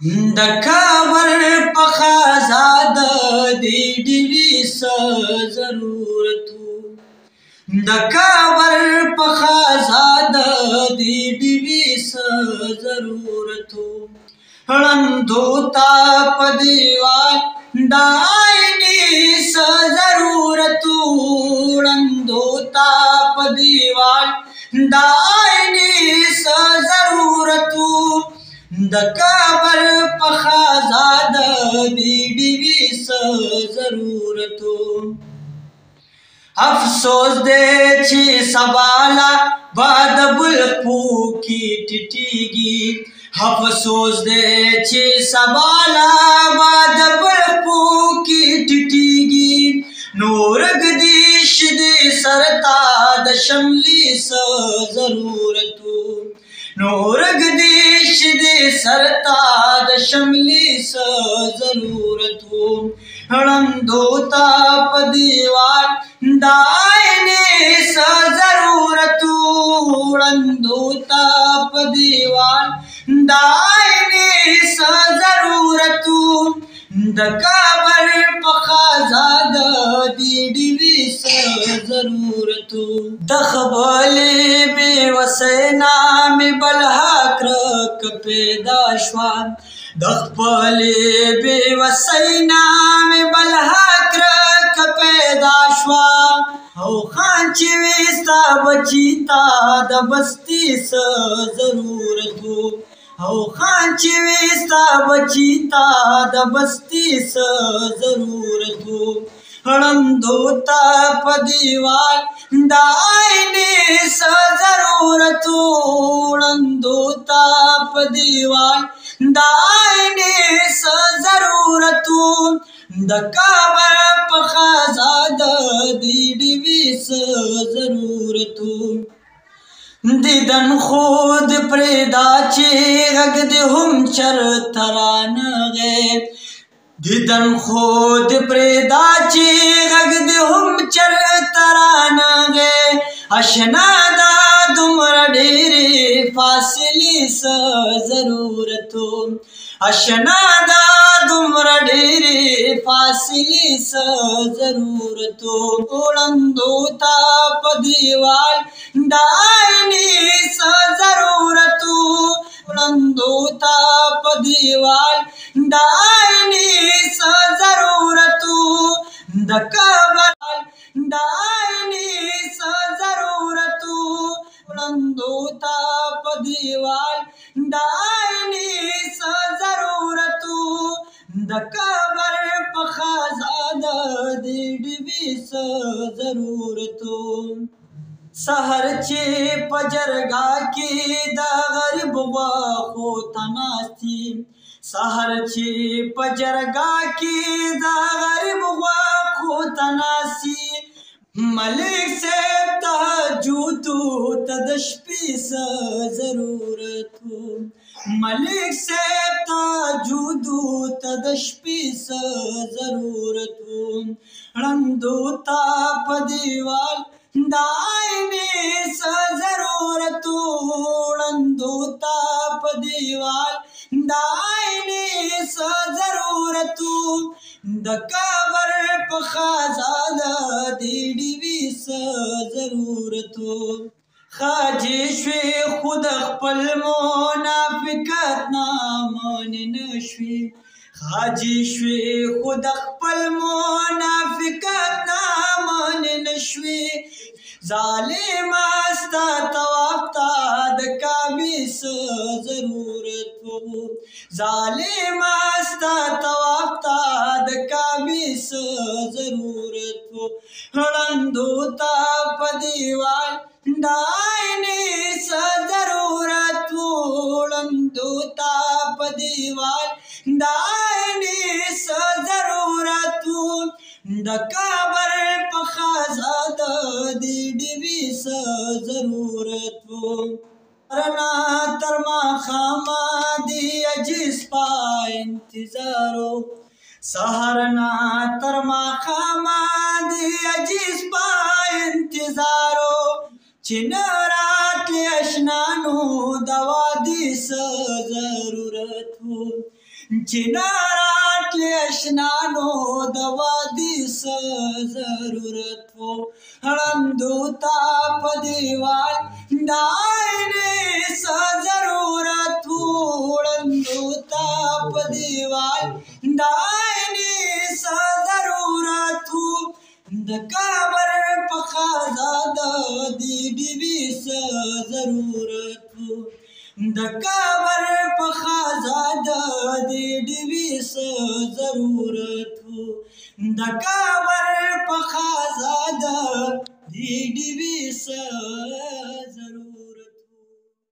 د کابر په خزاد دی ډیوی څه ضرورتو د کابر په خزاد دی ډیوی څه ضرورتو ړندو تا په دیوال دایني څه ضرورتو ړندو تا په دیوال دایني څه ضرورتو د کابر په خزاد دی ډیوی څه ضرورتو افسوس دے چې سبالا باد بل پوکی ټټیږي افسوس دے چې سبالا باد بل پوکی ټټیږي نور گدیش دې سرتا د شملی څه ضرورتو نور گدیش دې سرتا د شملی څه ضرورتو ړندو تا په دیوال دایني څه ضرورتو ړندو تا په دیوال دایني څه ضرورتو د کابر په خزاد دی ډیوی څه ضرورتو د خبلې بې وسینا مې بل حقرک پیدا شوه د خپلې بې وسینا مې بل حقرک پیدا شوه او خان چې وي ستا بچي تا د بستي څه ضرورتو او خان چې وي ستا بچي تا د بستي څه ضرورتو ړندو تا په دیوال دایني څه ضرورتو ړندو تا په دیوال دایني څه ضرورتو د کابر په خزاد دی ډیوی څه ضرورتو دیدن خود پریدا چې غږ دې هم چرته رانغی دیدن خود پریدا چې غږ دې هم چرته رانغی اشنا دا دومره ډېرې فاصلې څه ضرورتو اشنا دا دومره ډېرې فاصلې څه ضرورتو ړندو تا په دیوال دایني څه ضرورتو ړندو تا په دیوال دایني څه ضرورتو د کابر دایني څه ضرورتو ړندو تا په دیوال دایني څه ضرورتو د کابر په خزاد دی ډیوی څه ضرورتو سحر چې په جرګه کې د غریب غواخو ته ناستي سحر چې په جرګه کې د غریب غواخو ته ناستي ملک صاحب تهجدو ته د شپې څه ضرورتو ملک صاحب تهجدو ته د شپې څه ضرورتو ړندو تا په دیوال دایني څه ضرورتو ړندو تا په دیوال دایني څه ضرورتو د کابر په خزاد دی ډیوی څه ضرورتو خاجې شوې خو د خپل منافقت نه منې نه شوې خاجې شوې خو د خپل منافقت نه منې نه شوې ظالمه ستا طواف ته د کعبې څه ضرورتو ظالمه ستا طواف ته د کعبې څه ضرورتو ړندو تا په دیوال دایني څه ضرورتو ړندو تا په دیوال دایني څه ضرورتو د کابر په خزاد دی ډیوی څه ضرورتو رنا تر ماښامه دی عجیز په انتظارو سهرنا تر ماښامه دی عجیز په انتظارو چې نه रातले अशनानो दवा दिस जरूरत हो जिना रातले अशनानो दवा दिस जरूरत हो हड़म दूता पदीवाल डायने स जरूरत हो हड़म दूता पदीवाल डायने स जरूरत हो द काबर पखाजा दी बीबी स जरूरत हो द काबर पखाजा दी बीबी स जरूरत हो द काबर पखाजा दी बीबी स जरूरत